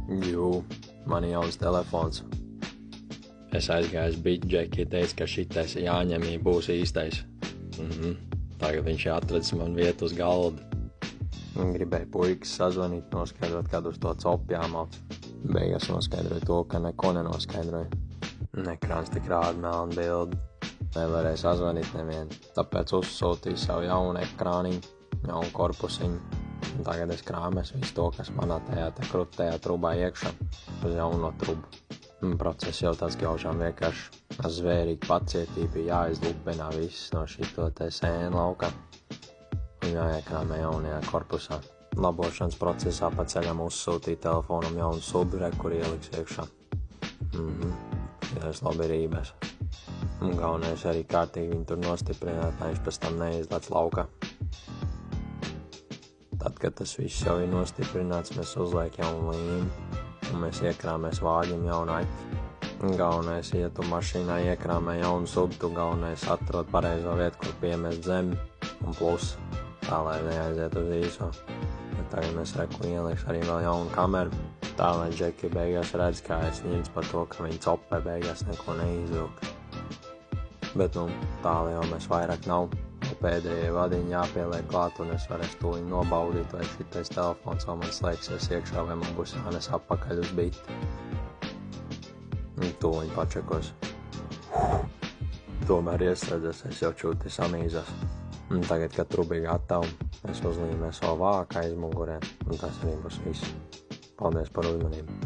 Jū, man jauns telefons. Es aizgāju uz Big Jackie, teicu, ka šitais jāņem, ja būs īstais. Tagad viņš atradis man vietu uz galda. Gribēju puikas sazvanīt, noskaidrot, kad uz to copu jāmauc. Beigās noskaidroju to, ka neko nenoskaidroju. Ekrāns tik rāda melnu bildi. Nevarēju sazvanīt nevienu. Tāpēc uzsūtīju savu jaunu ekrāniņu, jaunu korpusiņu. Un tagad es krāmēs visu to, kas manā tajā kruttajā trubā iekšā uz jauno trubu. Process jau tāds gaužām vienkārši ar zvērīgu pacietību jāizlupinā viss no šito te sēna laukā un jāiekrāmē jaunajā korpusā. Labošanas procesā pa ceļam uzsūtīja telefonam jaunu subire, kur ieliks iekšā. Tas labi rībēs. Un galvenais arī kārtīgi viņu tur nostiprināt, lai viņš pēc tam neizlec laukā. Tad, kad tas viss jau ir nostiprināts, mēs uzliek jaunu līmi un mēs iekrāmēs vāģim jaunu aķi. Galvenais, ja tu mašīnā iekrāmē jaunu subu, tu galvenais atrod pareizo vietu, kur piemest zemi un plus, tā lai neaiziet uz īso. Bet tagad mēs ieliks arī vēl jaunu kameru, tā lai Džeki beigās redz, kā es ņemts par to, ka viņi copē beigās neko neizvilk. Bet tāli jau mēs vairāk nav. Pēdējie vadiņi jāpieliek klāt un es varēšu tūliņ nobaudīt, vai šitais telefons vēl man slēgsies iekšā, vai man būs jānes apakaļ uz biti. Tūliņ pačekos. Tomēr ieslēdzas, es jau čūti samīzas. Tagad, kad trubi gatavu, es uzlīmēju savu vāku aizmugurē, un tas arī būs viss. Paldies par uzmanību.